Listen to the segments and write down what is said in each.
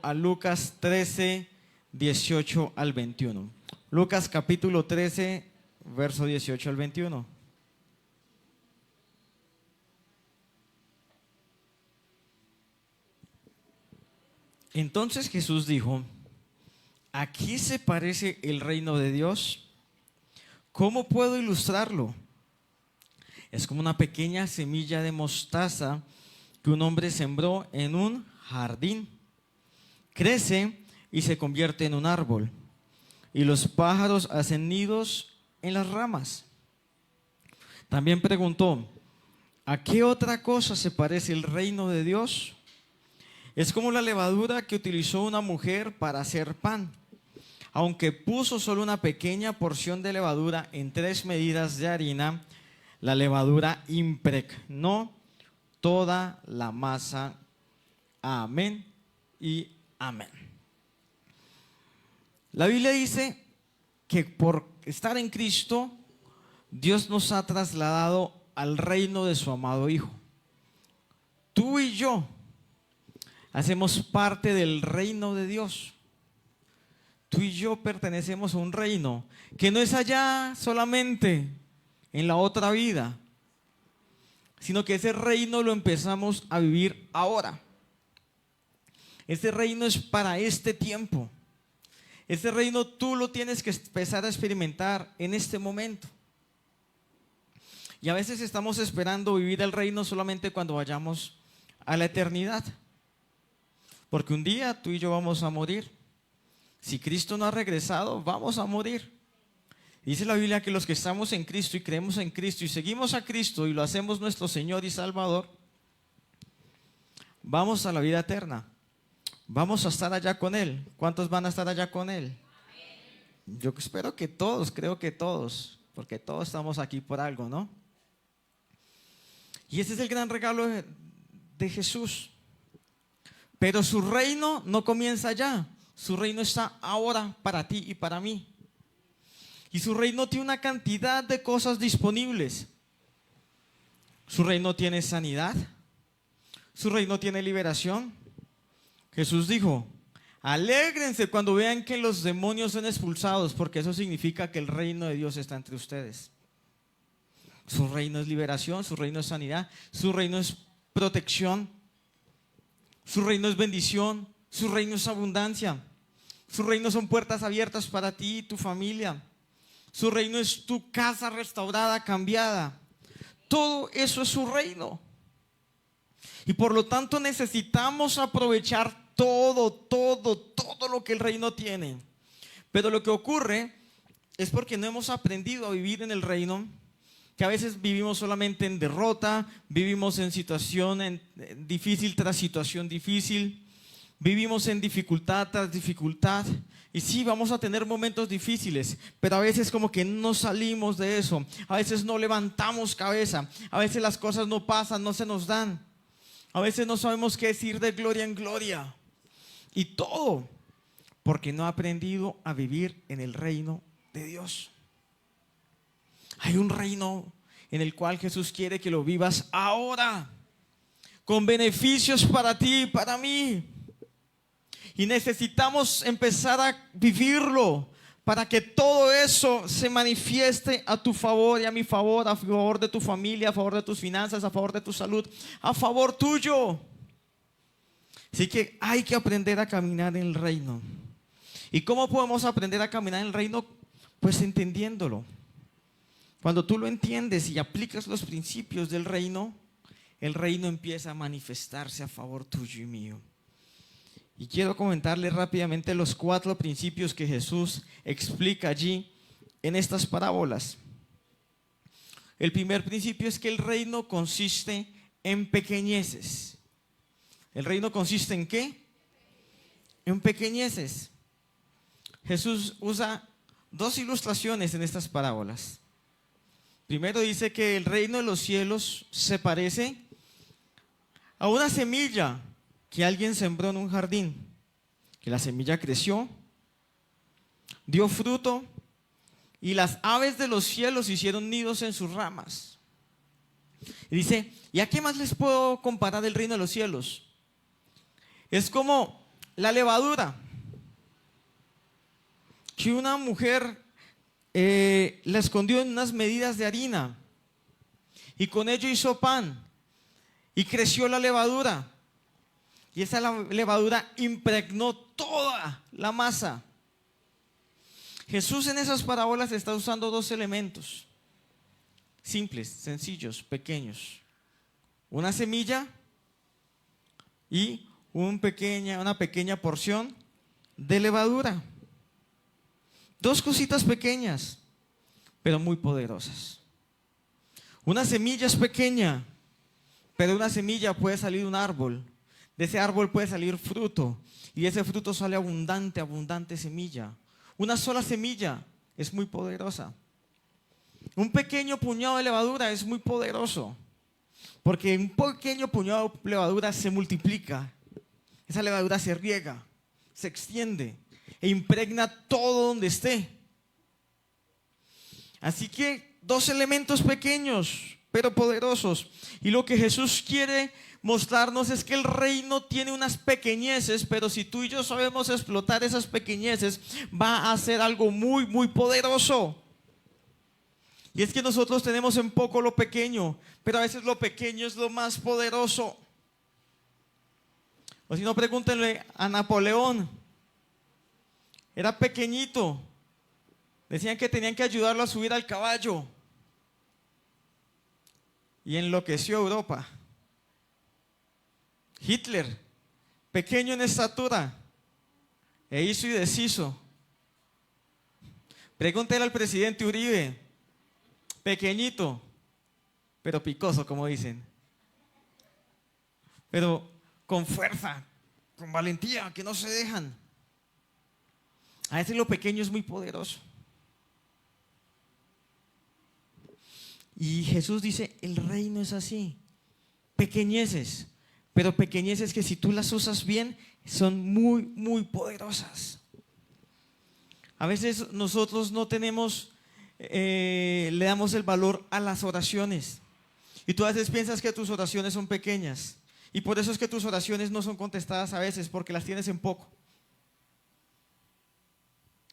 A Lucas 13, 18 al 21. Lucas capítulo 13, verso 18 al 21. Entonces Jesús dijo: ¿a qué se parece el reino de Dios? ¿Cómo puedo ilustrarlo? Es como una pequeña semilla de mostaza que un hombre sembró en un jardín. Crece y se convierte en un árbol, y los pájaros hacen nidos en las ramas. También preguntó: ¿a qué otra cosa se parece el reino de Dios? Es como la levadura que utilizó una mujer para hacer pan. Aunque puso solo una pequeña porción de levadura en 3 medidas de harina, la levadura impregnó toda la masa. Amén y amén. La Biblia dice que por estar en Cristo, Dios nos ha trasladado al reino de su amado Hijo. Tú y yo hacemos parte del reino de Dios. Tú y yo pertenecemos a un reino que no es allá solamente en la otra vida, sino que ese reino lo empezamos a vivir ahora. Ese reino es para este tiempo. Ese reino tú lo tienes que empezar a experimentar en este momento. Y a veces estamos esperando vivir el reino solamente cuando vayamos a la eternidad. Porque un día tú y yo vamos a morir. Si Cristo no ha regresado, vamos a morir. Dice la Biblia que los que estamos en Cristo y creemos en Cristo y seguimos a Cristo y lo hacemos nuestro Señor y Salvador, vamos a la vida eterna. Vamos a estar allá con Él. ¿Cuántos van a estar allá con Él? Yo espero que todos, creo que todos, porque todos estamos aquí por algo, ¿no? Y ese es el gran regalo de Jesús. Pero su reino no comienza allá. Su reino está ahora para ti y para mí. Y su reino tiene una cantidad de cosas disponibles. Su reino tiene sanidad. Su reino tiene liberación. Jesús dijo: alégrense cuando vean que los demonios son expulsados, porque eso significa que el reino de Dios está entre ustedes. Su reino es liberación, su reino es sanidad, su reino es protección, su reino es bendición, su reino es abundancia. Su reino son puertas abiertas para ti y tu familia. Su reino es tu casa restaurada, cambiada. Todo eso es su reino. Y por lo tanto necesitamos aprovechar todo lo que el reino tiene. Pero lo que ocurre es porque no hemos aprendido a vivir en el reino, que a veces vivimos solamente en derrota, vivimos en situación difícil tras situación difícil. Vivimos en dificultad tras dificultad. Y sí, vamos a tener momentos difíciles, pero a veces como que no salimos de eso. A veces no levantamos cabeza. A veces las cosas no pasan, no se nos dan. A veces no sabemos qué decir de gloria en gloria. Y todo porque no ha aprendido a vivir en el reino de Dios. Hay un reino en el cual Jesús quiere que lo vivas ahora, con beneficios para ti y para mí. Y necesitamos empezar a vivirlo para que todo eso se manifieste a tu favor y a mi favor, a favor de tu familia, a favor de tus finanzas, a favor de tu salud, a favor tuyo. Así que hay que aprender a caminar en el reino. ¿Y cómo podemos aprender a caminar en el reino? Pues entendiéndolo. Cuando tú lo entiendes y aplicas los principios del reino, el reino empieza a manifestarse a favor tuyo y mío. Y quiero comentarles rápidamente los 4 principios que Jesús explica allí en estas parábolas. El primer principio es que el reino consiste en pequeñeces. ¿El reino consiste en qué? En pequeñeces. Jesús usa 2 ilustraciones en estas parábolas. Primero dice que el reino de los cielos se parece a una semilla que alguien sembró en un jardín, que la semilla creció, dio fruto y las aves de los cielos hicieron nidos en sus ramas. Y dice: ¿y a qué más les puedo comparar el reino de los cielos? Es como La levadura, que una mujer la escondió en unas medidas de harina y con ello hizo pan y creció la levadura. Y esa levadura impregnó toda la masa. Jesús en esas parábolas está usando dos elementos simples, sencillos, pequeños. Una semilla y una pequeña porción de levadura. Dos cositas pequeñas, pero muy poderosas. Una semilla es pequeña, pero de una semilla puede salir un árbol. De ese árbol puede salir fruto. Y de ese fruto sale abundante semilla. Una sola semilla es muy poderosa. Un pequeño puñado de levadura es muy poderoso. Porque un pequeño puñado de levadura se multiplica. Esa levadura se riega, se extiende e impregna todo donde esté. Así que dos elementos pequeños, pero poderosos. Y lo que Jesús quiere mostrarnos es que el reino tiene unas pequeñeces, pero si tú y yo sabemos explotar esas pequeñeces, va a ser algo muy, muy poderoso. Y es que nosotros tenemos en poco lo pequeño, pero a veces lo pequeño es lo más poderoso. O si no, pregúntenle a Napoleón. Era pequeñito. Decían que tenían que ayudarlo a subir al caballo. Y enloqueció Europa. Hitler, pequeño en estatura, e hizo y deshizo. Pregúntele al presidente Uribe, pequeñito, pero picoso, como dicen. Pero con fuerza, con valentía, que no se dejan. A veces lo pequeño es muy poderoso. Y Jesús dice, el reino es así, pequeñeces, pero pequeñeces que si tú las usas bien, son muy, muy poderosas. A veces nosotros no tenemos, le damos el valor a las oraciones. Y tú a veces piensas que tus oraciones son pequeñas. Y por eso es que tus oraciones no son contestadas a veces, porque las tienes en poco.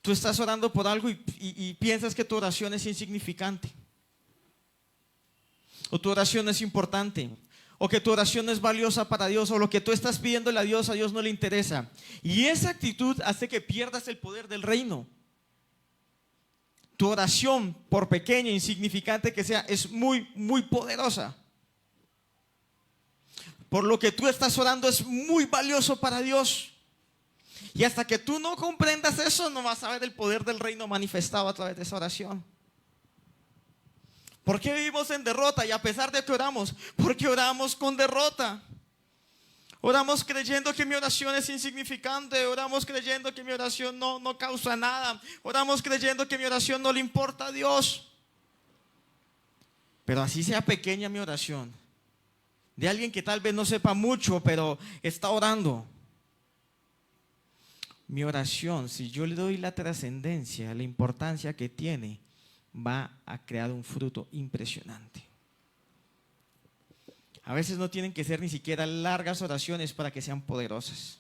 Tú estás orando por algo y piensas que tu oración es insignificante. O tu oración es importante. O que tu oración es valiosa para Dios. O lo que tú estás pidiéndole a Dios no le interesa. Y esa actitud hace que pierdas el poder del reino. Tu oración, por pequeña e insignificante que sea, es muy, muy poderosa. Por lo que tú estás orando es muy valioso para Dios. Y hasta que tú no comprendas eso, no vas a ver el poder del reino manifestado a través de esa oración. ¿Por qué vivimos en derrota? Y a pesar de que oramos, porque oramos con derrota. Oramos creyendo que mi oración es insignificante. Oramos creyendo que mi oración no causa nada. Oramos creyendo que mi oración no le importa a Dios. Pero así sea pequeña mi oración, de alguien que tal vez no sepa mucho, pero está orando. Mi oración, si yo le doy la trascendencia, la importancia que tiene, va a crear un fruto impresionante. A veces no tienen que ser ni siquiera largas oraciones para que sean poderosas.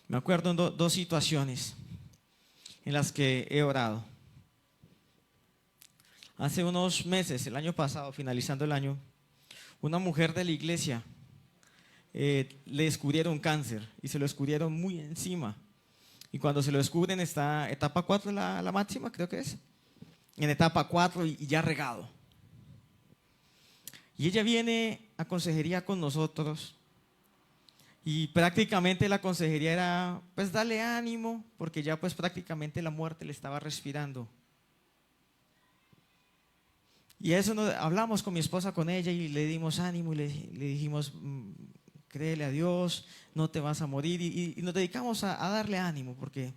Me acuerdo en dos situaciones en las que he orado. Hace unos meses, el año pasado, finalizando el año, una mujer de la iglesia le descubrieron cáncer y se lo descubrieron muy encima. Y cuando se lo descubren está etapa 4, la máxima, creo que es. En etapa 4 y ya regado. Y ella viene a consejería con nosotros. Y prácticamente la consejería era, pues darle ánimo, porque ya pues prácticamente la muerte le estaba respirando. Y eso hablamos con mi esposa, con ella, y le dimos ánimo y le dijimos, créele a Dios, no te vas a morir, y nos dedicamos a darle ánimo, porque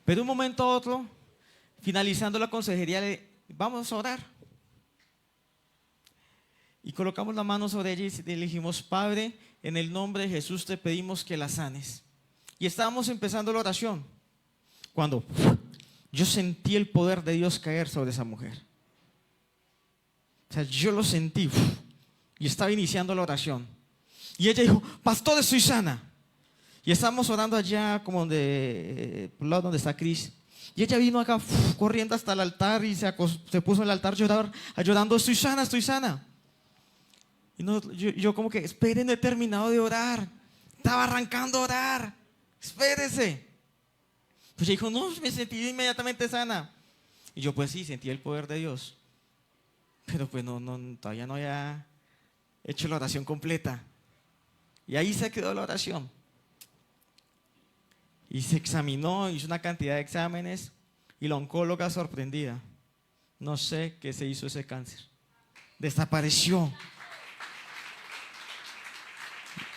pero de un momento a otro, finalizando la consejería, vamos a orar, y colocamos la mano sobre ella y le dijimos, Padre, en el nombre de Jesús te pedimos que la sanes. Y estábamos empezando la oración cuando yo sentí el poder de Dios caer sobre esa mujer. O sea, yo lo sentí y estaba iniciando la oración. Y ella dijo, pastor, estoy sana. Y estábamos orando allá como por el lado donde está Cris. Y ella vino acá corriendo hasta el altar y se puso en el altar llorando, estoy sana, estoy sana. Y yo como que, esperen, no he terminado de orar. Estaba arrancando a orar. Espérese. Pues ella dijo, no, me sentí inmediatamente sana. Y yo, pues sí, sentí el poder de Dios. Pero pues todavía no había hecho la oración completa. Y ahí se quedó la oración. Y se examinó, hizo una cantidad de exámenes. Y la oncóloga sorprendida. No sé qué se hizo ese cáncer. Desapareció.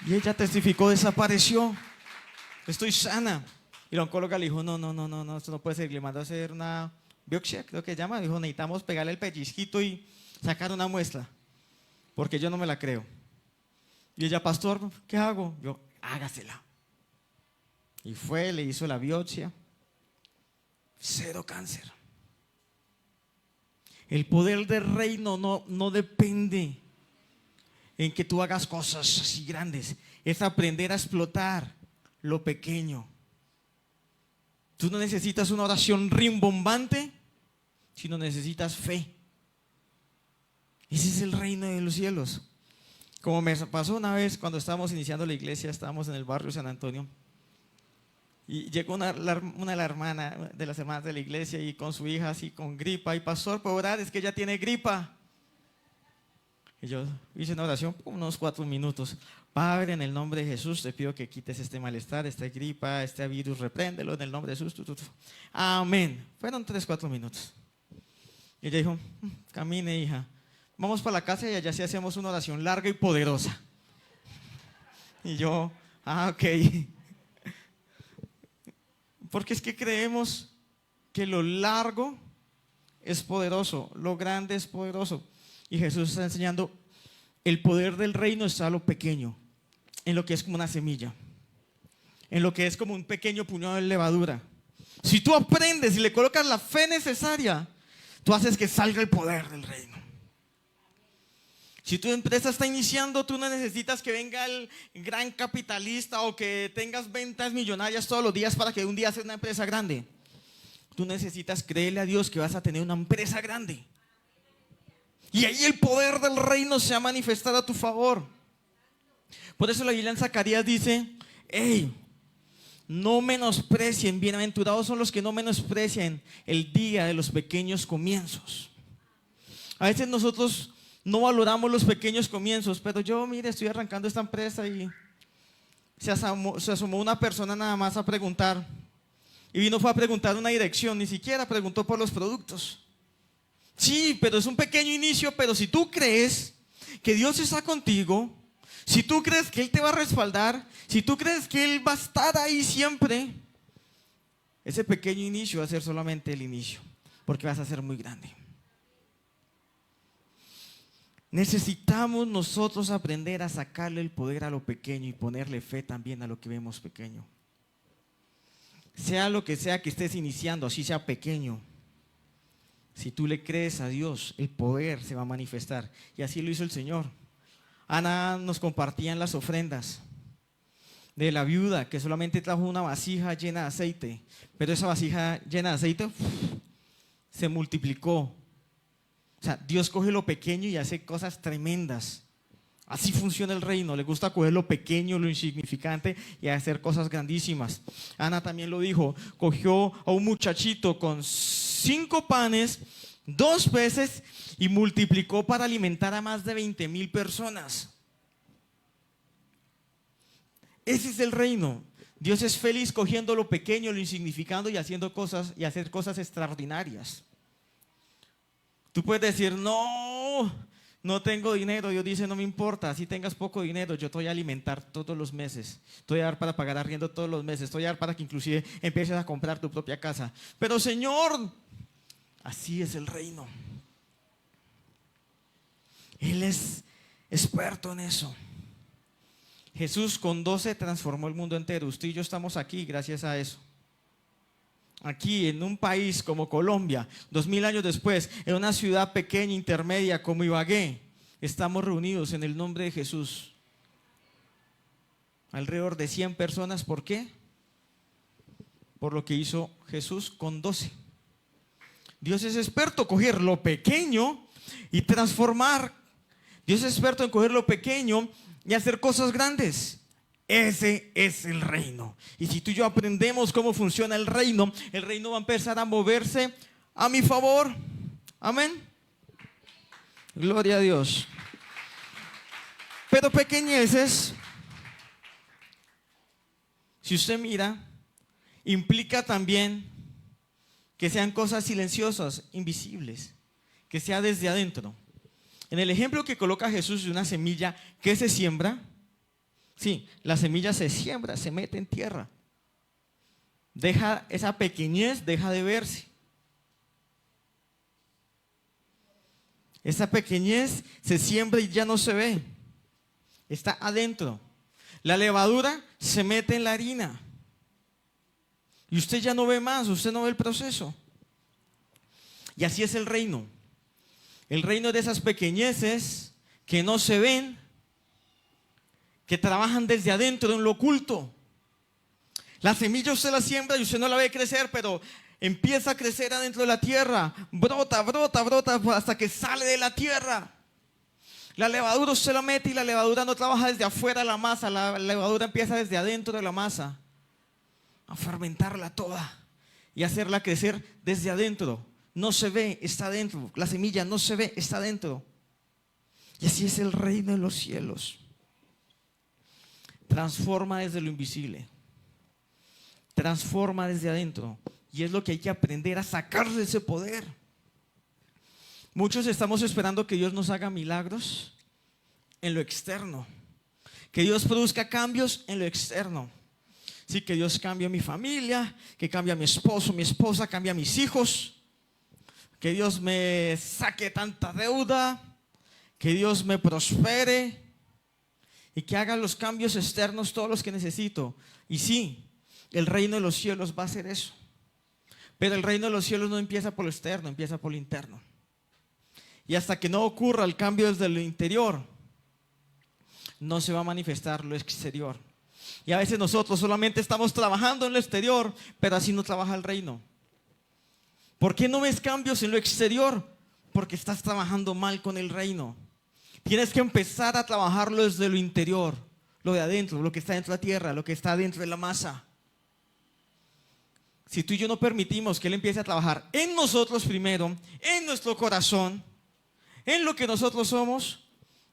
Y ella testificó, desapareció. Estoy sana. Y la oncóloga le dijo, no, esto no puede ser. Le mandó a hacer una biopsia, creo que se llama. Dijo, necesitamos pegarle el pellizquito y sacar una muestra. Porque yo no me la creo. Y ella, pastor, ¿qué hago? Yo, hágasela. Y fue, le hizo la biopsia. 0 cáncer. El poder del reino no depende en que tú hagas cosas así grandes. Es aprender a explotar lo pequeño. Tú no necesitas una oración rimbombante, sino necesitas fe. Ese es el reino de los cielos. Como me pasó una vez cuando estábamos iniciando la iglesia, estábamos en el barrio San Antonio. Y llegó una de las hermanas de la iglesia y con su hija así con gripa. Y pastor, ¿puedo orar? Es que ella tiene gripa. Y yo hice una oración por unos 4 minutos. Padre, en el nombre de Jesús te pido que quites este malestar, esta gripa, este virus, repréndelo en el nombre de Jesús. Amén. Fueron 3-4 minutos. Y ella dijo, camine, hija. Vamos para la casa y allá sí hacemos una oración larga y poderosa. Y yo, ok. Porque es que creemos que lo largo es poderoso, lo grande es poderoso. Y Jesús está enseñando, el poder del reino está en lo pequeño, en lo que es como una semilla, en lo que es como un pequeño puñado de levadura. Si tú aprendes y le colocas la fe necesaria, tú haces que salga el poder del reino. Si tu empresa está iniciando, tú no necesitas que venga el gran capitalista o que tengas ventas millonarias todos los días para que un día sea una empresa grande. Tú necesitas creerle a Dios que vas a tener una empresa grande. Y ahí el poder del reino se ha manifestado a tu favor. Por eso la Biblia en Zacarías dice, hey, no menosprecien, bienaventurados son los que no menosprecian el día de los pequeños comienzos. A veces nosotros no valoramos los pequeños comienzos, pero yo, mire, estoy arrancando esta empresa y se asomó una persona nada más a preguntar. Y fue a preguntar una dirección, ni siquiera preguntó por los productos. Sí, pero es un pequeño inicio, pero si tú crees que Dios está contigo, si tú crees que Él te va a respaldar, si tú crees que Él va a estar ahí siempre, ese pequeño inicio va a ser solamente el inicio, porque vas a ser muy grande. Necesitamos nosotros aprender a sacarle el poder a lo pequeño y ponerle fe también a lo que vemos pequeño. Sea lo que sea que estés iniciando, así sea pequeño. Si tú le crees a Dios, el poder se va a manifestar. Y así lo hizo el Señor. Ana nos compartían las ofrendas de la viuda que solamente trajo una vasija llena de aceite. Pero esa vasija llena de aceite se multiplicó. O sea, Dios coge lo pequeño y hace cosas tremendas. Así funciona el reino. Le gusta coger lo pequeño, lo insignificante y hacer cosas grandísimas. Ana también lo dijo. Cogió a un muchachito con 5 panes, 2 peces y multiplicó para alimentar a más de 20,000 personas. Ese es el reino. Dios es feliz cogiendo lo pequeño, lo insignificante y haciendo cosas y hacer cosas extraordinarias. Tú puedes decir, no tengo dinero. Dios dice, no me importa, si tengas poco dinero, yo te voy a alimentar todos los meses. Te voy a dar para pagar arriendo todos los meses. Te voy a dar para que inclusive empieces a comprar tu propia casa. Pero Señor, así es el reino. Él es experto en eso. Jesús con 12 transformó el mundo entero. Usted y yo estamos aquí gracias a eso. Aquí en un país como Colombia, 2000 años después, en una ciudad pequeña, intermedia como Ibagué, estamos reunidos en el nombre de Jesús. alrededor de 100 personas. ¿Por qué? Por lo que hizo Jesús con 12. Dios es experto en coger lo pequeño y transformar. Dios es experto en coger lo pequeño y hacer cosas grandes. Ese es el reino. Y si tú y yo aprendemos cómo funciona el reino va a empezar a moverse a mi favor. Amén. Gloria a Dios. Pero pequeñeces, si usted mira, implica también que sean cosas silenciosas, invisibles, que sea desde adentro. En el ejemplo que coloca Jesús de una semilla que se siembra, sí, la semilla se siembra, se mete en tierra. Esa pequeñez deja de verse. Esa pequeñez se siembra y ya no se ve. Está adentro. La levadura se mete en la harina. Y usted ya no ve más, usted no ve el proceso. Y así es el reino. El reino de esas pequeñeces que no se ven, que trabajan desde adentro en lo oculto. La semilla usted la siembra y usted no la ve crecer, pero empieza a crecer adentro de la tierra. Brota, brota, brota hasta que sale de la tierra. La levadura usted la mete y la levadura no trabaja desde afuera de la masa. La levadura empieza desde adentro de la masa. A fermentarla toda y hacerla crecer desde adentro. No se ve, está adentro. La semilla no se ve, está adentro. Y así es el reino de los cielos. Transforma desde lo invisible. Transforma desde adentro. Y es lo que hay que aprender a sacar de ese poder. Muchos estamos esperando que Dios nos haga milagros en lo externo. Que Dios produzca cambios en lo externo. Sí, que Dios cambie a mi familia, que cambie a mi esposo, mi esposa, cambie a mis hijos. Que Dios me saque tanta deuda, que Dios me prospere y que haga los cambios externos todos los que necesito. Y sí, el reino de los cielos va a hacer eso. Pero el reino de los cielos no empieza por lo externo, empieza por lo interno. Y hasta que no ocurra el cambio desde lo interior, no se va a manifestar lo exterior. Y a veces nosotros solamente estamos trabajando en lo exterior, pero así no trabaja el reino. ¿Por qué no ves cambios en lo exterior? Porque estás trabajando mal con el reino. Tienes que empezar a trabajarlo desde lo interior, lo de adentro, lo que está dentro de la tierra, lo que está dentro de la masa. Si tú y yo no permitimos que Él empiece a trabajar en nosotros primero, en nuestro corazón, en lo que nosotros somos,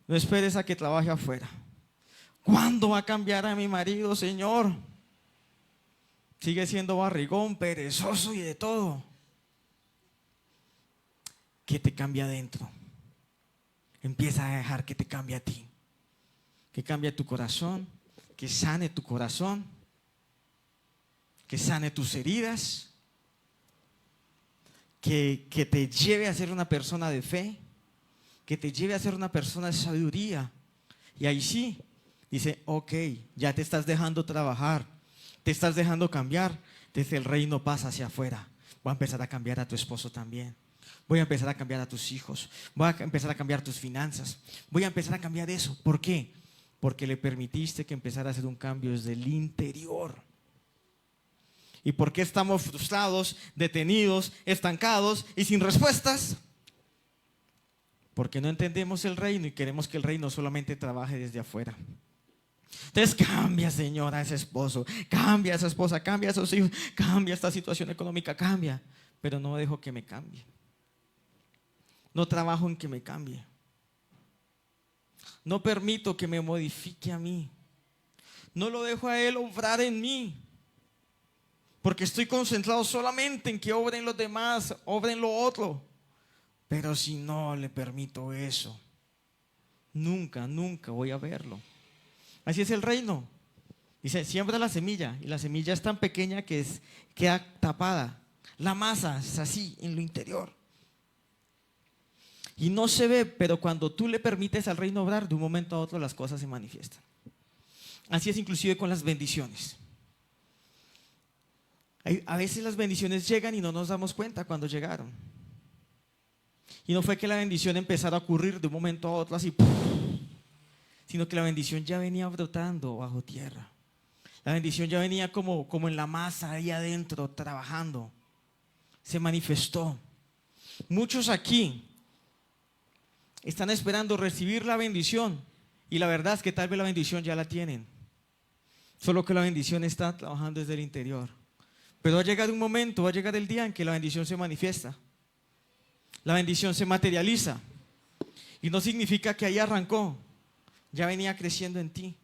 no esperes a que trabaje afuera. ¿Cuándo va a cambiar a mi marido, Señor? Sigue siendo barrigón, perezoso y de todo. ¿Qué te cambia adentro? Empieza a dejar que te cambie a ti. Que cambie tu corazón, que sane tu corazón, que sane tus heridas, que te lleve a ser una persona de fe, que te lleve a ser una persona de sabiduría. Y ahí sí, dice, ok, ya te estás dejando trabajar, te estás dejando cambiar, desde el reino pasa hacia afuera. Voy a empezar a cambiar a tu esposo también. Voy a empezar a cambiar a tus hijos. Voy a empezar a cambiar tus finanzas. Voy a empezar a cambiar eso. ¿Por qué? Porque le permitiste que empezara a hacer un cambio desde el interior. ¿Y por qué estamos frustrados, detenidos, estancados y sin respuestas? Porque no entendemos el reino y queremos que el reino solamente trabaje desde afuera. Entonces cambia, señora, a ese esposo, cambia a esa esposa, cambia a esos hijos, cambia esta situación económica, cambia. Pero no dejo que me cambie. No trabajo en que me cambie. No permito que me modifique a mí. No lo dejo a Él obrar en mí. Porque estoy concentrado solamente en que obren los demás, obren lo otro. Pero si no le permito eso, nunca, nunca voy a verlo. Así es el reino. Dice, siembra la semilla. Y la semilla es tan pequeña que queda tapada. La masa es así, en lo interior. Y no se ve, pero cuando tú le permites al reino obrar, de un momento a otro las cosas se manifiestan. Así es inclusive con las bendiciones. A veces las bendiciones llegan y no nos damos cuenta cuando llegaron. Y no fue que la bendición empezara a ocurrir de un momento a otro así, ¡puf! sino que la bendición ya venía brotando bajo tierra. La bendición ya venía como en la masa ahí adentro, trabajando. Se manifestó. Muchos aquí están esperando recibir la bendición y la verdad es que tal vez la bendición ya la tienen. Solo que la bendición está trabajando desde el interior. Pero va a llegar un momento, va a llegar el día en que la bendición se manifiesta. La bendición se materializa. Y no significa que ahí arrancó. Ya venía creciendo en ti.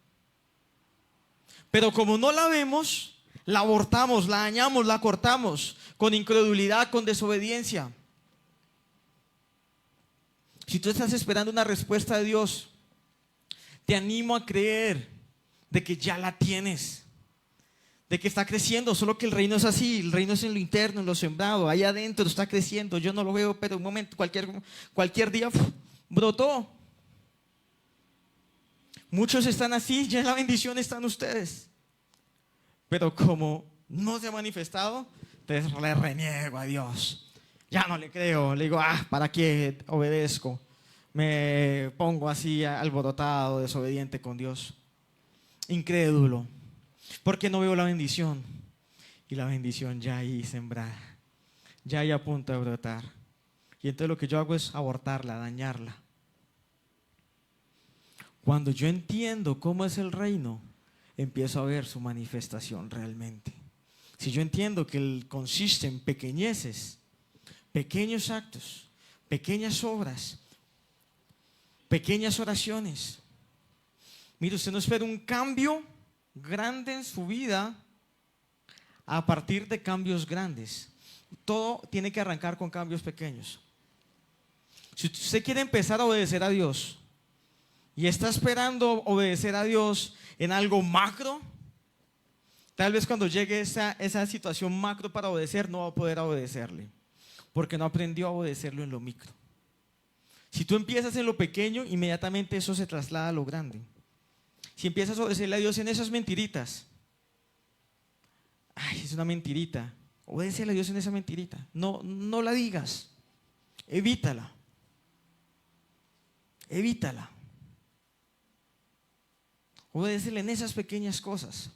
Pero como no la vemos, la abortamos, la dañamos, la cortamos con incredulidad, con desobediencia. Si tú estás esperando una respuesta de Dios, te animo a creer de que ya la tienes, de que está creciendo, solo que el reino es así, el reino es en lo interno, en lo sembrado, ahí adentro está creciendo, yo no lo veo, pero un momento, cualquier día brotó. Muchos están así, ya en la bendición están ustedes, pero como no se ha manifestado, entonces le reniego a Dios. Ya no le creo, le digo, ¿para qué obedezco? Me pongo así alborotado, desobediente con Dios. Incrédulo, porque no veo la bendición. Y la bendición ya ahí sembrada, ya ahí a punto de brotar. Y entonces lo que yo hago es abortarla, dañarla. Cuando yo entiendo cómo es el reino, empiezo a ver su manifestación realmente. Si yo entiendo que él consiste en pequeñeces, pequeños actos, pequeñas obras, pequeñas oraciones. Mire, usted no espera un cambio grande en su vida a partir de cambios grandes. Todo tiene que arrancar con cambios pequeños. Si usted quiere empezar a obedecer a Dios y está esperando obedecer a Dios en algo macro, tal vez cuando llegue esa situación macro para obedecer, no va a poder obedecerle, porque no aprendió a obedecerlo en lo micro. Si tú empiezas en lo pequeño, inmediatamente eso se traslada a lo grande. Si empiezas a obedecerle a Dios en esas mentiritas, es una mentirita, obedécele a Dios en esa mentirita, no la digas, evítala, obedécele en esas pequeñas cosas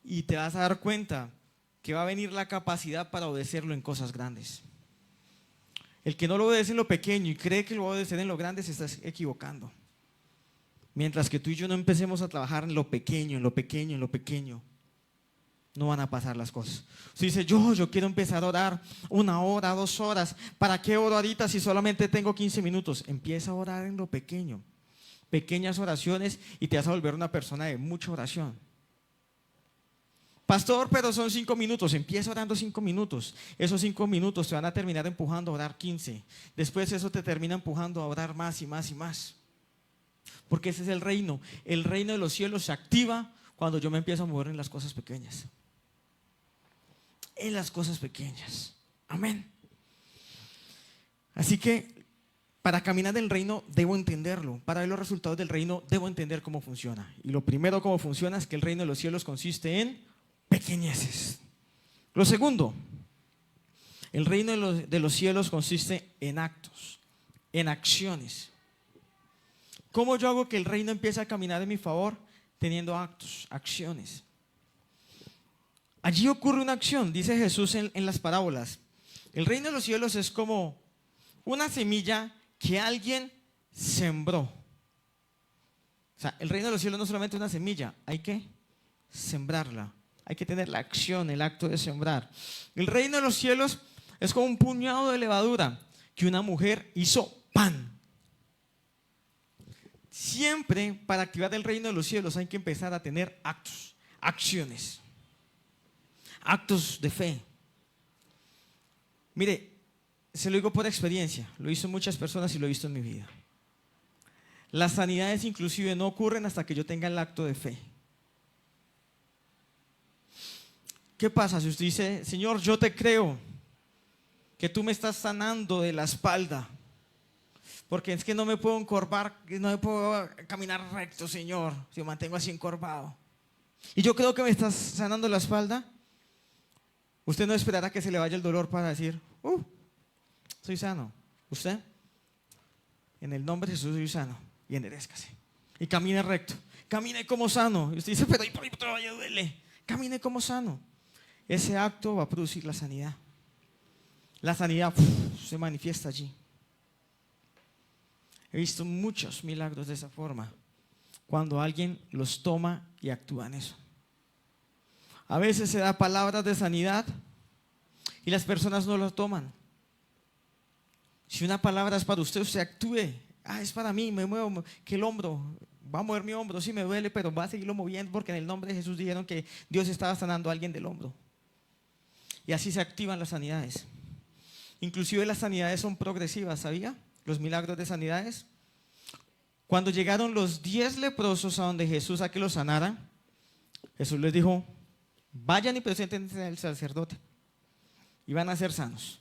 y te vas a dar cuenta que va a venir la capacidad para obedecerlo en cosas grandes. El que no lo obedece en lo pequeño y cree que lo va a obedecer en lo grande se está equivocando. Mientras que tú y yo no empecemos a trabajar en lo pequeño, no van a pasar las cosas. Usted dice, yo quiero empezar a orar 1 hora, 2 horas. ¿Para qué oro ahorita si solamente tengo 15 minutos? Empieza a orar en lo pequeño. Pequeñas oraciones y te vas a volver una persona de mucha oración. Pastor, pero son 5 minutos. Empieza orando 5 minutos. Esos 5 minutos te van a terminar empujando a orar 15. Después eso te termina empujando a orar más y más y más. Porque ese es el reino. El reino de los cielos se activa cuando yo me empiezo a mover en las cosas pequeñas. En las cosas pequeñas. Amén. Así que para caminar en el reino debo entenderlo. Para ver los resultados del reino debo entender cómo funciona. Y lo primero cómo funciona es que el reino de los cielos consiste en pequeñeces. Lo segundo, el reino de los cielos consiste en actos, en acciones. ¿Cómo yo hago que el reino empiece a caminar en mi favor? Teniendo actos, acciones. Allí ocurre una acción, dice Jesús en las parábolas. El reino de los cielos es como una semilla que alguien sembró. O sea, el reino de los cielos no es solamente una semilla, hay que sembrarla. Hay que tener la acción, el acto de sembrar. El reino de los cielos es como un puñado de levadura que una mujer hizo pan. Siempre para activar el reino de los cielos hay que empezar a tener actos, acciones, actos de fe. Mire, se lo digo por experiencia, lo hizo muchas personas y lo he visto en mi vida. Las sanidades inclusive no ocurren hasta que yo tenga el acto de fe. ¿Qué pasa si usted dice, Señor, yo te creo que tú me estás sanando de la espalda? Porque es que no me puedo encorvar, no me puedo caminar recto, Señor, si me mantengo así encorvado. Y yo creo que me estás sanando la espalda. Usted no esperará que se le vaya el dolor para decir, soy sano. Usted, en el nombre de Jesús, soy sano. y enderezcase. Y camine recto. Camine como sano. Y usted dice, pero todavía duele. Camine como sano. Ese acto va a producir la sanidad. La sanidad se manifiesta allí. He visto muchos milagros de esa forma, cuando alguien los toma y actúa en eso. A veces se da palabras de sanidad y las personas no lo toman. Si una palabra es para usted, usted actúe. Es para mí, me muevo, que el hombro, va a mover mi hombro, sí me duele, pero va a seguirlo moviendo porque en el nombre de Jesús dijeron que Dios estaba sanando a alguien del hombro. Y así se activan las sanidades. Inclusive las sanidades son progresivas, ¿sabía? Los milagros de sanidades. Cuando llegaron los 10 leprosos a donde Jesús a que los sanara, Jesús les dijo, vayan y preséntense al sacerdote y van a ser sanos.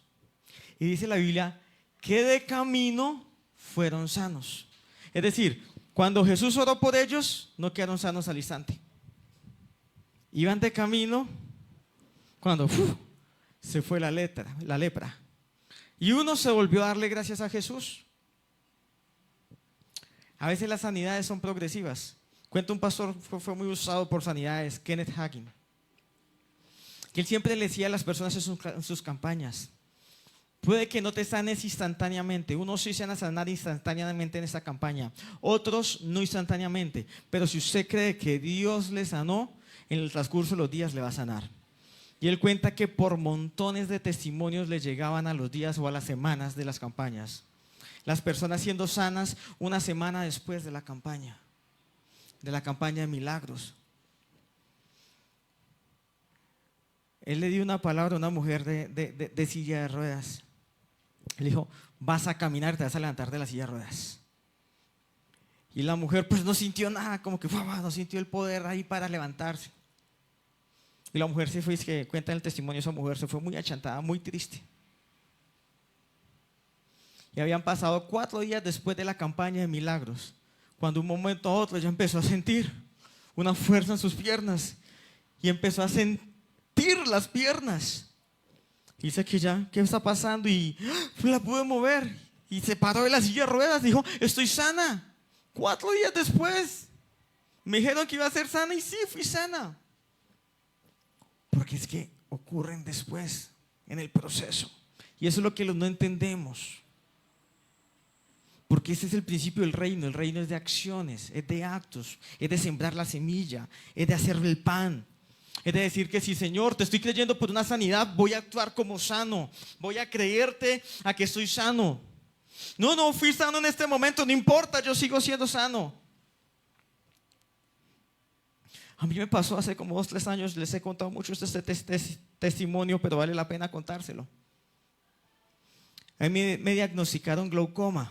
Y dice la Biblia que de camino fueron sanos. Es decir, cuando Jesús oró por ellos, no quedaron sanos al instante. Iban de camino cuando se fue la lepra. Y uno se volvió a darle gracias a Jesús. A veces las sanidades son progresivas. Cuenta un pastor que fue muy usado por sanidades, Kenneth Hagin, que él siempre le decía a las personas en sus campañas, puede que no te sanes instantáneamente. Unos sí se van a sanar instantáneamente en esta campaña, otros no instantáneamente. Pero si usted cree que Dios le sanó, en el transcurso de los días le va a sanar. Y él cuenta que por montones de testimonios le llegaban a los días o a las semanas de las campañas. Las personas siendo sanas una semana después de la campaña de milagros. Él le dio una palabra a una mujer de silla de ruedas. Él dijo, vas a caminar, te vas a levantar de la silla de ruedas. Y la mujer pues no sintió nada, como que no sintió el poder ahí para levantarse. Y la mujer se fue, es que cuenta en el testimonio, esa mujer se fue muy achantada, muy triste. Y habían pasado 4 días después de la campaña de milagros, cuando de un momento a otro ella empezó a sentir una fuerza en sus piernas y empezó a sentir las piernas. Y dice que ya, ¿qué está pasando? Y la pude mover y se paró de la silla de ruedas, dijo, estoy sana. 4 días después me dijeron que iba a ser sana y sí, fui sana. Porque es que ocurren después, en el proceso. Y eso es lo que no entendemos. Porque ese es el principio del reino. El reino es de acciones, es de actos, es de sembrar la semilla, es de hacer el pan. Es de decir que si Señor, te estoy creyendo por una sanidad, voy a actuar como sano. Voy a creerte a que estoy sano. No, fui sano en este momento, no importa, yo sigo siendo sano. A mí me pasó hace como 2 o 3 años, les he contado mucho este testimonio, pero vale la pena contárselo. A mí me diagnosticaron glaucoma.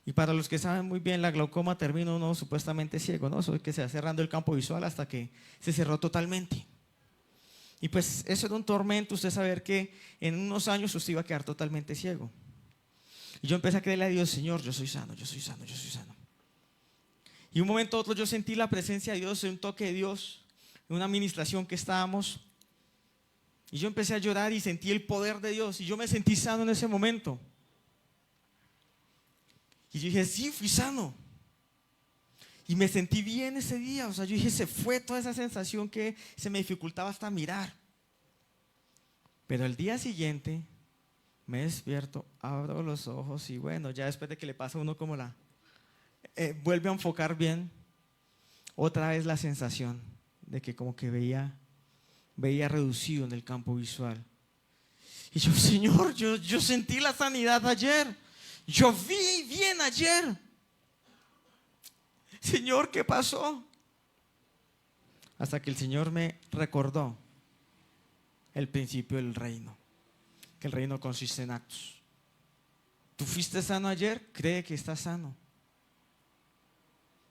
Y para los que saben muy bien, la glaucoma termina uno supuestamente ciego, ¿no? Eso es que se va cerrando el campo visual hasta que se cerró totalmente. Y pues eso era un tormento, usted saber que en unos años usted iba a quedar totalmente ciego. Y yo empecé a creerle a Dios, Señor, yo soy sano, yo soy sano, yo soy sano. Y un momento a otro yo sentí la presencia de Dios, un toque de Dios, en una administración que estábamos. Y yo empecé a llorar y sentí el poder de Dios. Y yo me sentí sano en ese momento. Y yo dije, sí, fui sano. Y me sentí bien ese día. O sea, yo dije, se fue toda esa sensación que se me dificultaba hasta mirar. Pero el día siguiente me despierto, abro los ojos y bueno, ya después de que le pasa a uno como vuelve a enfocar bien, otra vez la sensación de que como que veía reducido en el campo visual. Y yo, Señor, yo sentí la sanidad ayer. Yo vi bien ayer. Señor, ¿qué pasó? Hasta que el Señor me recordó el principio del reino, que el reino consiste en actos. ¿Tú fuiste sano ayer? Cree que estás sano.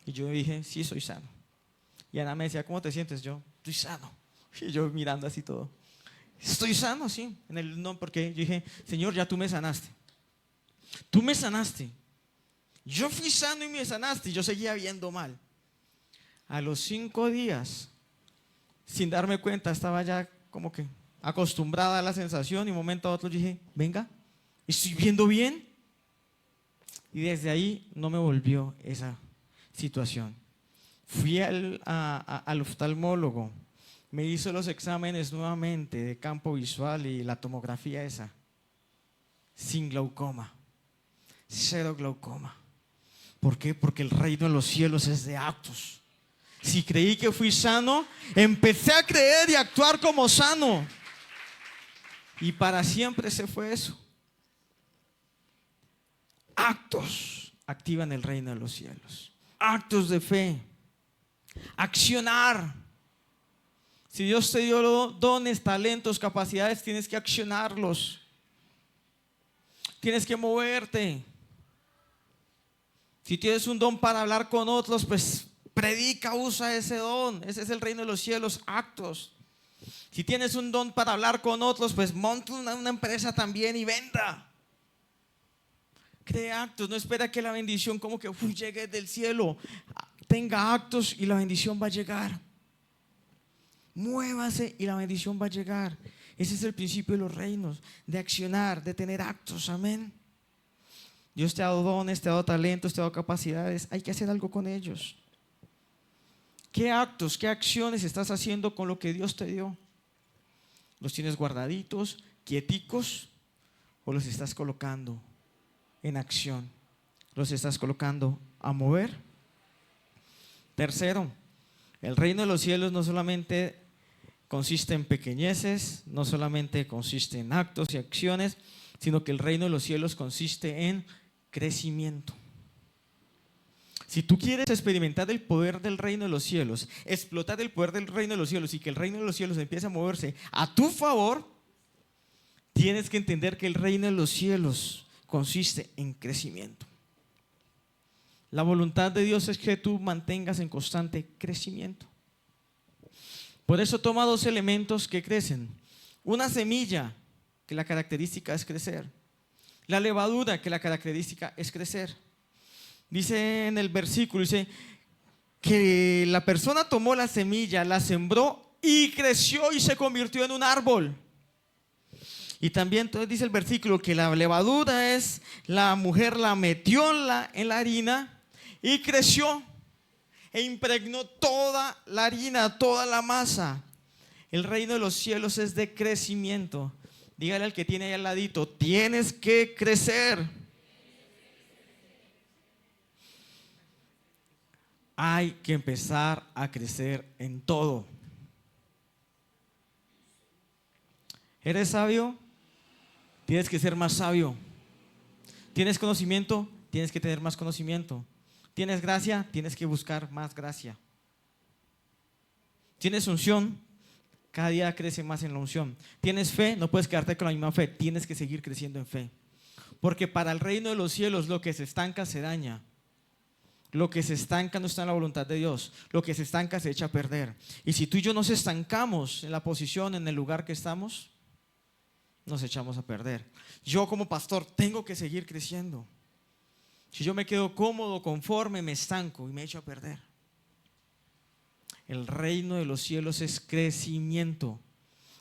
Y yo dije, sí, soy sano. Y Ana me decía, ¿cómo te sientes? Yo, estoy sano. Y yo mirando así todo, estoy sano, sí. No, porque yo dije, Señor, ya tú me sanaste. Tú me sanaste. Yo fui sano y me sanaste. Y yo seguía viendo mal. A los 5 días, sin darme cuenta, estaba ya como que acostumbrada a la sensación. Y un momento a otro dije, venga, estoy viendo bien. Y desde ahí no me volvió esa situación. Fui al oftalmólogo, me hizo los exámenes nuevamente de campo visual y la tomografía esa, sin glaucoma, cero glaucoma. ¿Por qué? Porque el reino de los cielos es de actos. Si creí que fui sano, empecé a creer y a actuar como sano. Y para siempre se fue eso. Actos activan el reino de los cielos. Actos de fe. Accionar. Si Dios te dio dones, talentos, capacidades, tienes que accionarlos. Tienes que moverte. Si tienes un don para hablar con otros, pues predica, usa ese don. Ese es el reino de los cielos, actos. Si tienes un don para hablar con otros, pues monta una empresa también y venda. Crea actos, no espera que la bendición como que llegue del cielo. Tenga actos y la bendición va a llegar. Muévase y la bendición va a llegar. Ese es el principio de los reinos, de accionar, de tener actos, amén. Dios te ha dado dones, te ha dado talentos, te ha dado capacidades, hay que hacer algo con ellos. ¿Qué actos, qué acciones estás haciendo con lo que Dios te dio? ¿Los tienes guardaditos, quieticos, o los estás colocando en acción? ¿Los estás colocando a mover? Tercero, el reino de los cielos no solamente consiste en pequeñeces, no solamente consiste en actos y acciones, sino que el reino de los cielos consiste en crecimiento. Si tú quieres experimentar el poder del reino de los cielos, explotar el poder del reino de los cielos y que el reino de los cielos empiece a moverse a tu favor, tienes que entender que el reino de los cielos consiste en crecimiento. La voluntad de Dios es que tú mantengas en constante crecimiento. Por eso toma dos elementos que crecen. Una semilla, que la característica es crecer. La levadura, que la característica es crecer. Dice en el versículo, dice que la persona tomó la semilla, la sembró y creció y se convirtió en un árbol. Y también entonces dice el versículo que la levadura es, la mujer la metió en la harina y creció e impregnó toda la harina, toda la masa. El reino de los cielos es de crecimiento. Dígale al que tiene ahí al ladito, tienes que crecer. Hay que empezar a crecer en todo. ¿Eres sabio? Tienes que ser más sabio. ¿Tienes conocimiento? Tienes que tener más conocimiento. ¿Tienes gracia? Tienes que buscar más gracia. ¿Tienes unción? Cada día crece más en la unción. ¿Tienes fe? No puedes quedarte con la misma fe. Tienes que seguir creciendo en fe. Porque para el reino de los cielos lo que se estanca se daña. Lo que se estanca no está en la voluntad de Dios. Lo que se estanca se echa a perder. Y si tú y yo nos estancamos en la posición, en el lugar que estamos, nos echamos a perder. Yo como pastor tengo que seguir creciendo. Si yo me quedo cómodo, conforme, me estanco y me echo a perder. El reino de los cielos es crecimiento.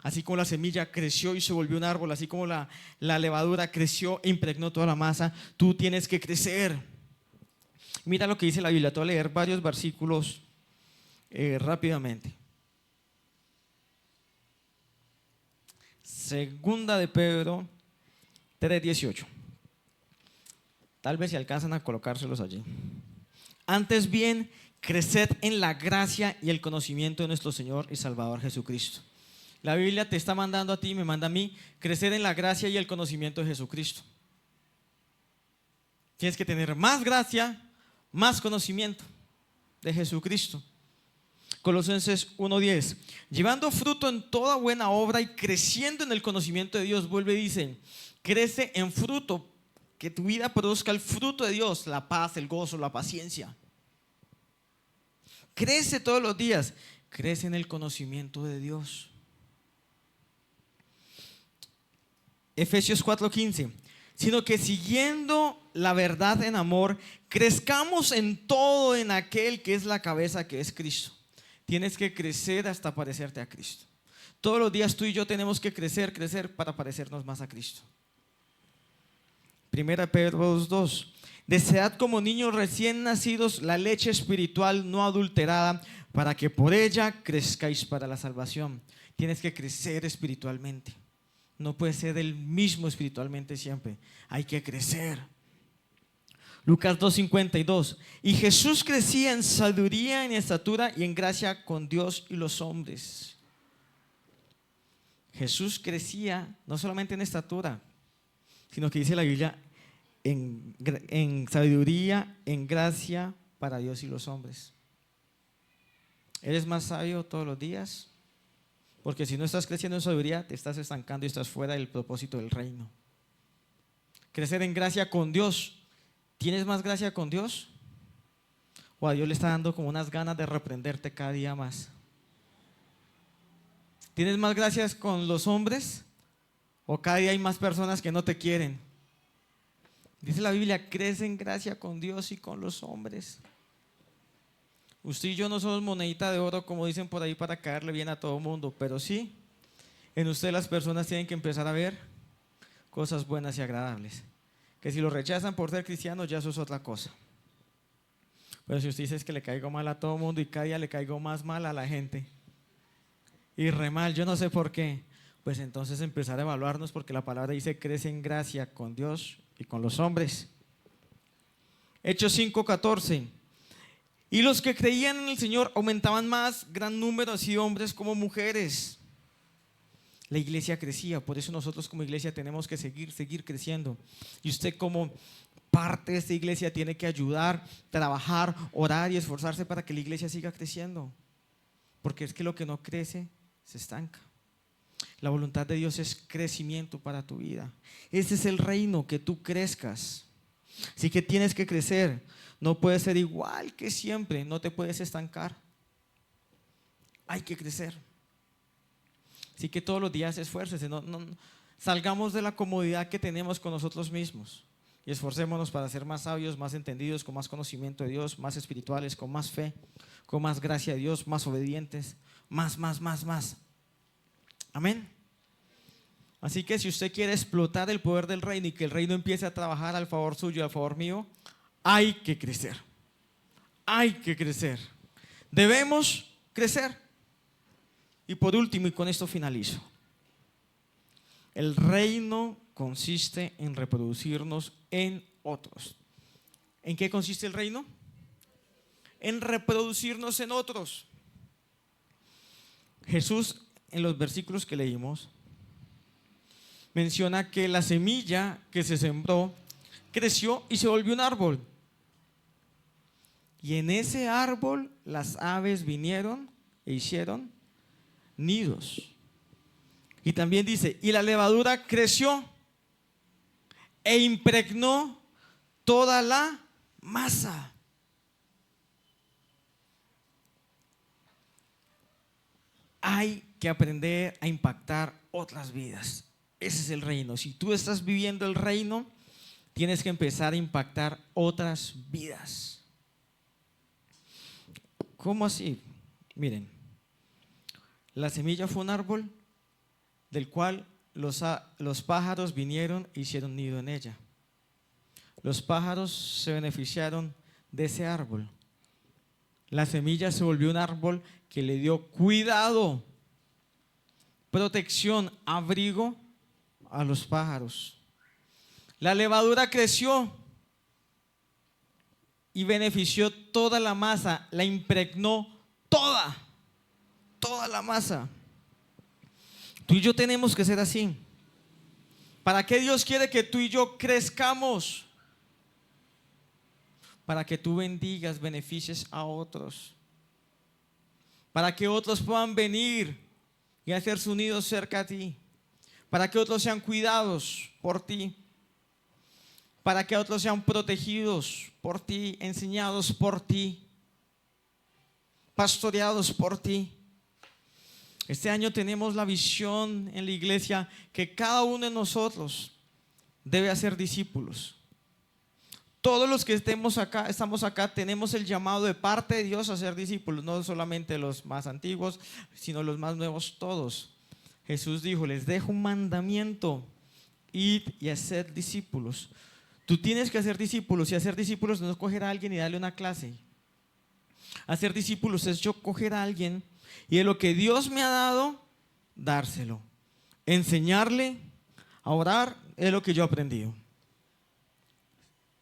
Así como la semilla creció y se volvió un árbol, así como la levadura creció e impregnó toda la masa, tú tienes que crecer. Mira lo que dice la Biblia. Te voy a leer varios versículos rápidamente. Segunda de Pedro 3:18. Tal vez si alcanzan a colocárselos allí. Antes bien, creced en la gracia y el conocimiento de nuestro Señor y Salvador Jesucristo. La Biblia te está mandando a ti, me manda a mí, crecer en la gracia y el conocimiento de Jesucristo. Tienes que tener más gracia, más conocimiento de Jesucristo. Colosenses 1:10, llevando fruto en toda buena obra y creciendo en el conocimiento de Dios. Vuelve y dice, crece en fruto, que tu vida produzca el fruto de Dios, la paz, el gozo, la paciencia. Crece todos los días, crece en el conocimiento de Dios. Efesios 4:15, sino que siguiendo la verdad en amor, crezcamos en todo en aquel que es la cabeza, que es Cristo. Tienes que crecer hasta parecerte a Cristo. Todos los días tú y yo tenemos que crecer para parecernos más a Cristo. Primera Pedro 2:2, Desead como niños recién nacidos la leche espiritual no adulterada, para que por ella crezcáis para la salvación. Tienes que crecer espiritualmente. No puedes ser el mismo espiritualmente siempre. Hay que crecer. Lucas 2:52. Y Jesús crecía en sabiduría, en estatura y en gracia con Dios y los hombres. Jesús crecía no solamente en estatura, sino que dice la Biblia en sabiduría, en gracia para Dios y los hombres. ¿Eres más sabio todos los días? Porque si no estás creciendo en sabiduría, te estás estancando y estás fuera del propósito del reino. Crecer en gracia con Dios. ¿Tienes más gracia con Dios? ¿O a Dios le está dando como unas ganas de reprenderte cada día más? ¿Tienes más gracias con los hombres? ¿O cada día hay más personas que no te quieren? Dice la Biblia, crece en gracia con Dios y con los hombres. Usted y yo no somos monedita de oro, como dicen por ahí, para caerle bien a todo mundo, pero sí, en usted las personas tienen que empezar a ver cosas buenas y agradables. Que si lo rechazan por ser cristiano, ya eso es otra cosa. Pero si usted dice es que le caigo mal a todo mundo y cada día le caigo más mal a la gente, y re mal, yo no sé por qué, pues entonces empezar a evaluarnos, porque la palabra dice crece en gracia con Dios y con los hombres. Hechos 5:14. Y los que creían en el Señor aumentaban más, gran número así hombres como mujeres. La iglesia crecía, por eso nosotros como iglesia tenemos que seguir creciendo. Y usted como parte de esta iglesia tiene que ayudar, trabajar, orar y esforzarse para que la iglesia siga creciendo. Porque es que lo que no crece se estanca. La voluntad de Dios es crecimiento para tu vida. Ese es el reino, que tú crezcas. Así que tienes que crecer. No puedes ser igual que siempre, no te puedes estancar. Hay que crecer. Así que todos los días esfuércese, no salgamos de la comodidad que tenemos con nosotros mismos y esforcémonos para ser más sabios, más entendidos, con más conocimiento de Dios, más espirituales, con más fe, con más gracia de Dios, más obedientes, más. Amén. Así que si usted quiere explotar el poder del reino y que el reino empiece a trabajar al favor suyo y al favor mío, hay que crecer. Hay que crecer. Debemos crecer. Y por último, y con esto finalizo, el reino consiste en reproducirnos en otros. ¿En qué consiste el reino? En reproducirnos en otros. Jesús, en los versículos que leímos, menciona que la semilla que se sembró creció y se volvió un árbol. Y en ese árbol las aves vinieron e hicieron nidos. Y también dice, y la levadura creció e impregnó toda la masa. Hay que aprender a impactar otras vidas. Ese es el reino. Si tú estás viviendo el reino, tienes que empezar a impactar otras vidas. ¿Cómo así? Miren, la semilla fue un árbol del cual los pájaros vinieron e hicieron nido en ella. Los pájaros se beneficiaron de ese árbol. La semilla se volvió un árbol que le dio cuidado, protección, abrigo a los pájaros. La levadura creció y benefició toda la masa, la impregnó toda la masa. Tú y yo tenemos que ser así. ¿Para qué Dios quiere que tú y yo crezcamos? Para que tú bendigas, beneficies a otros. Para que otros puedan venir y hacer su nido cerca a ti. Para que otros sean cuidados por ti. Para que otros sean protegidos por ti, enseñados por ti, pastoreados por ti. Este año tenemos la visión en la iglesia que cada uno de nosotros debe hacer discípulos. Todos los que estamos acá, tenemos el llamado de parte de Dios a ser discípulos, no solamente los más antiguos, sino los más nuevos, todos. Jesús dijo, les dejo un mandamiento, id y haced discípulos. Tú tienes que hacer discípulos, y hacer discípulos no es coger a alguien y darle una clase. Hacer discípulos es yo coger a alguien y de lo que Dios me ha dado, dárselo. Enseñarle a orar es lo que yo he aprendido.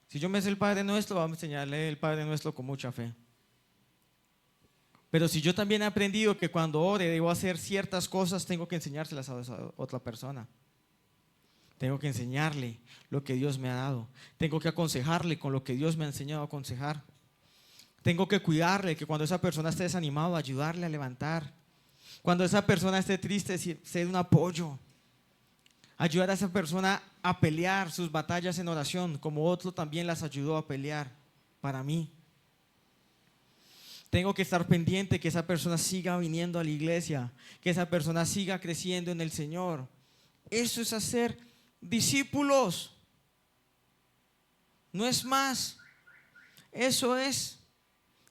Si yo me sé el Padre Nuestro, vamos a enseñarle el Padre Nuestro con mucha fe. Pero si yo también he aprendido que cuando ore debo hacer ciertas cosas, tengo que enseñárselas a otra persona. Tengo que enseñarle lo que Dios me ha dado. Tengo que aconsejarle con lo que Dios me ha enseñado a aconsejar. Tengo que cuidarle, que cuando esa persona esté desanimado, ayudarle a levantar. Cuando esa persona esté triste, ser un apoyo. Ayudar a esa persona a pelear sus batallas en oración, como otro también las ayudó a pelear para mí. Tengo que estar pendiente que esa persona siga viniendo a la iglesia, que esa persona siga creciendo en el Señor. Eso es hacer discípulos. No es más. Eso es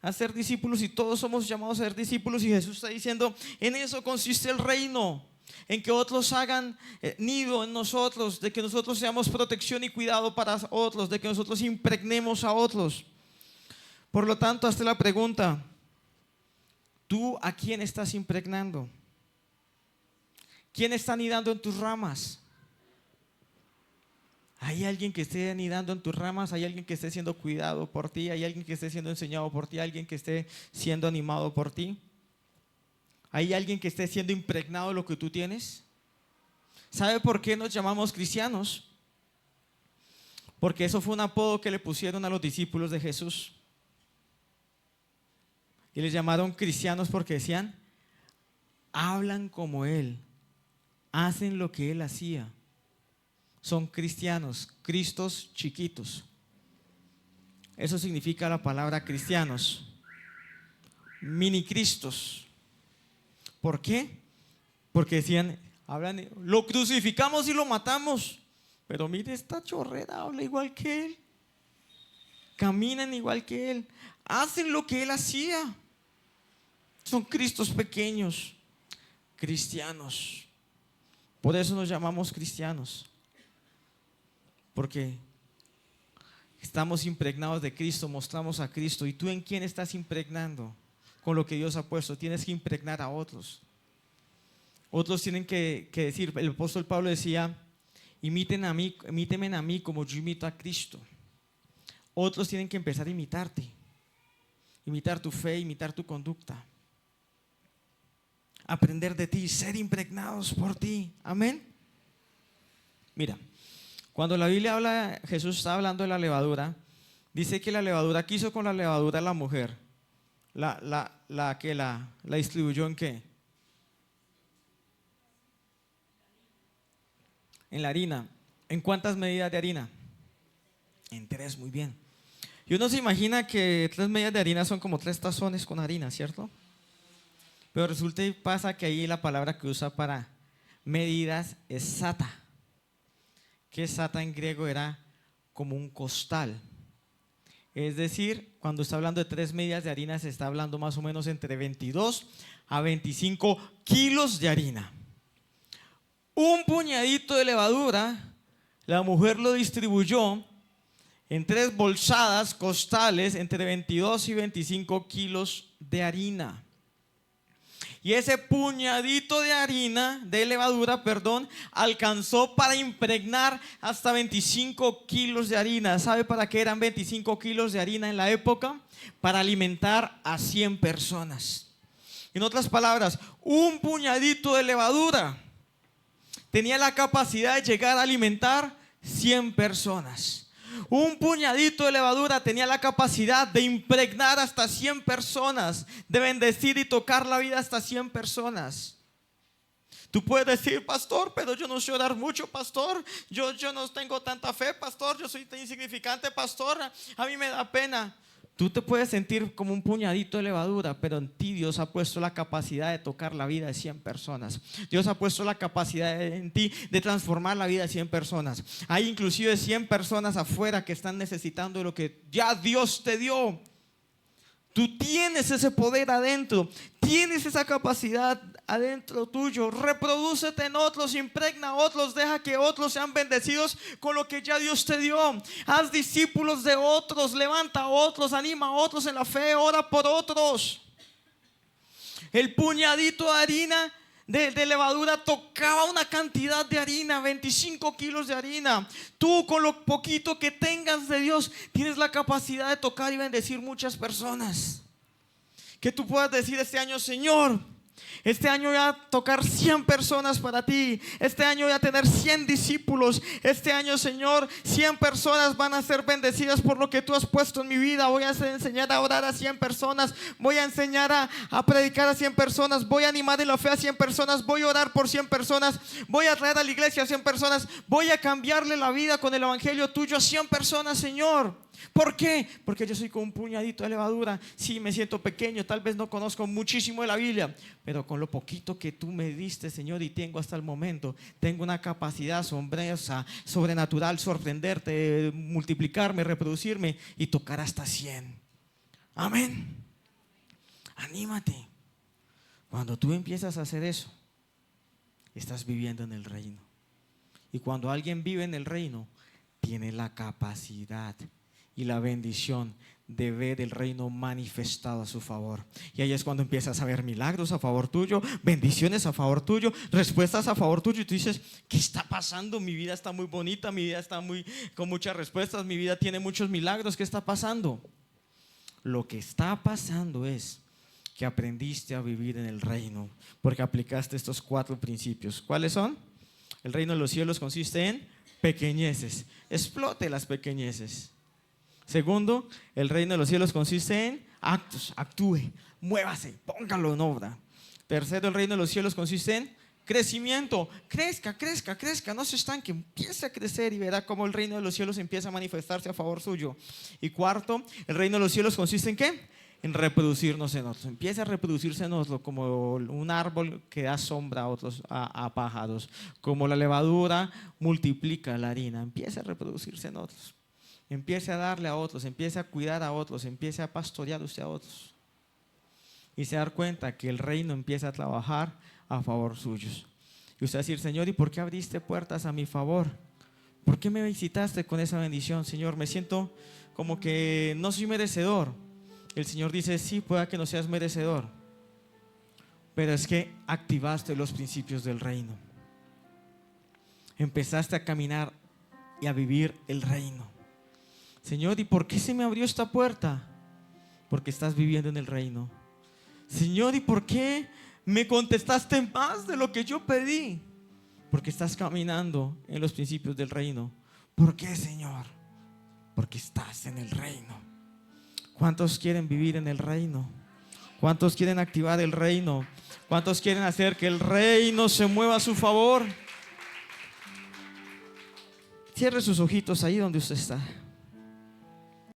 hacer discípulos, y todos somos llamados a ser discípulos, y Jesús está diciendo, en eso consiste el reino, en que otros hagan nido en nosotros, de que nosotros seamos protección y cuidado para otros, de que nosotros impregnemos a otros. Por lo tanto, hazte la pregunta: ¿tú a quién estás impregnando? ¿Quién está anidando en tus ramas? ¿Hay alguien que esté anidando en tus ramas? ¿Hay alguien que esté siendo cuidado por ti? ¿Hay alguien que esté siendo enseñado por ti? ¿Hay alguien que esté siendo animado por ti? ¿Hay alguien que esté siendo impregnado de lo que tú tienes? ¿Sabe por qué nos llamamos cristianos? Porque eso fue un apodo que le pusieron a los discípulos de Jesús. Y les llamaron cristianos porque decían, hablan como Él, hacen lo que Él hacía. Son cristianos, cristos chiquitos. Eso significa la palabra cristianos, mini cristos. ¿Por qué? Porque decían, hablan, lo crucificamos y lo matamos, pero mire, esta chorrera habla igual que Él, caminan igual que Él, hacen lo que Él hacía. Son cristos pequeños, cristianos. Por eso nos llamamos cristianos, porque estamos impregnados de Cristo, mostramos a Cristo. ¿Y tú en quién estás impregnando? Con lo que Dios ha puesto. Tienes que impregnar a otros. Otros tienen que decir, el apóstol Pablo decía, imítenme a mí como yo imito a Cristo. Otros tienen que empezar a imitarte, imitar tu fe, imitar tu conducta, aprender de ti, ser impregnados por ti. Amén. Mira, cuando la Biblia habla, Jesús está hablando de la levadura, dice que la levadura, ¿qué hizo con la levadura la mujer? La distribuyó ¿en qué? En la harina. ¿En cuántas medidas de harina? En 3, muy bien. Y uno se imagina que 3 medidas de harina son como 3 tazones con harina, ¿cierto? Pero resulta y pasa que ahí la palabra que usa para medidas es sata. Que sata en griego era como un costal. Es decir, cuando está hablando de 3 medidas de harina, se está hablando más o menos entre 22 a 25 kilos de harina. Un puñadito de levadura, la mujer lo distribuyó en 3 bolsadas, costales, entre 22 y 25 kilos de harina. Y ese puñadito de harina, de levadura, alcanzó para impregnar hasta 25 kilos de harina. ¿Sabe para qué eran 25 kilos de harina en la época? Para alimentar a 100 personas. En otras palabras, un puñadito de levadura tenía la capacidad de llegar a alimentar 100 personas. Un puñadito de levadura tenía la capacidad de impregnar hasta 100 personas, de bendecir y tocar la vida hasta 100 personas. Tú puedes decir, pastor, pero yo no sé orar mucho, pastor. Yo no tengo tanta fe, pastor. Yo soy tan insignificante, pastor. A mí me da pena. Tú te puedes sentir como un puñadito de levadura, pero en ti Dios ha puesto la capacidad de tocar la vida de 100 personas. Dios ha puesto la capacidad en ti de transformar la vida de 100 personas. Hay inclusive 100 personas afuera que están necesitando de lo que ya Dios te dio. Tú tienes ese poder adentro, tienes esa capacidad adentro tuyo. Reprodúcete en otros, impregna a otros, deja que otros sean bendecidos con lo que ya Dios te dio. Haz discípulos de otros, levanta a otros, anima a otros en la fe, ora por otros. El puñadito de harina de levadura tocaba una cantidad de harina, 25 kilos de harina. Tú, con lo poquito que tengas de Dios, tienes la capacidad de tocar y bendecir muchas personas. Que tú puedas decir este año: Señor, este año voy a tocar 100 personas para ti. Este año voy a tener 100 discípulos. Este año, Señor, 100 personas van a ser bendecidas por lo que tú has puesto en mi vida. Voy a enseñar a orar a 100 personas. Voy a enseñar a predicar a 100 personas. Voy a animar en la fe a 100 personas. Voy a orar por 100 personas. Voy a traer a la iglesia a 100 personas. Voy a cambiarle la vida con el evangelio tuyo a 100 personas, Señor. ¿Por qué? Porque yo soy como un puñadito de levadura. Sí, me siento pequeño, tal vez no conozco muchísimo de la Biblia, pero con lo poquito que tú me diste, Señor, y tengo hasta el momento, tengo una capacidad asombrosa, sobrenatural, sorprenderte, multiplicarme, reproducirme y tocar hasta 100. Amén. Anímate. Cuando tú empiezas a hacer eso, estás viviendo en el reino. Y cuando alguien vive en el reino, tiene la capacidad y la bendición de ver el reino manifestado a su favor. Y ahí es cuando empiezas a ver milagros a favor tuyo, bendiciones a favor tuyo, respuestas a favor tuyo. Y tú dices: ¿qué está pasando? Mi vida está muy bonita, mi vida está con muchas respuestas, mi vida tiene muchos milagros. ¿Qué está pasando? Lo que está pasando es que aprendiste a vivir en el reino, porque aplicaste estos 4 principios. ¿Cuáles son? El reino de los cielos consiste en pequeñeces. Explote las pequeñeces. Segundo, el reino de los cielos consiste en actos. Actúe, muévase, póngalo en obra. Tercero, el reino de los cielos consiste en crecimiento. Crezca, crezca, crezca, no se estanque, empiece a crecer y verá cómo el reino de los cielos empieza a manifestarse a favor suyo. Y cuarto, el reino de los cielos consiste en ¿qué? En reproducirnos en otros. Empieza a reproducirse en otros, como un árbol que da sombra a otros, a pájaros. Como la levadura multiplica la harina, empieza a reproducirse en otros. Empiece a darle a otros, empiece a cuidar a otros, empiece a pastorear usted a otros. Y se da cuenta que el reino empieza a trabajar a favor suyos. Y usted va a decir: Señor, ¿y por qué abriste puertas a mi favor? ¿Por qué me visitaste con esa bendición, Señor? Me siento como que no soy merecedor. El Señor dice: sí, pueda que no seas merecedor, pero es que activaste los principios del reino. Empezaste a caminar y a vivir el reino. Señor, ¿y por qué se me abrió esta puerta? Porque estás viviendo en el reino. Señor, ¿y por qué me contestaste más de lo que yo pedí? Porque estás caminando en los principios del reino. ¿Por qué, Señor? Porque estás en el reino. ¿Cuántos quieren vivir en el reino? ¿Cuántos quieren activar el reino? ¿Cuántos quieren hacer que el reino se mueva a su favor? Cierre sus ojitos ahí donde usted está.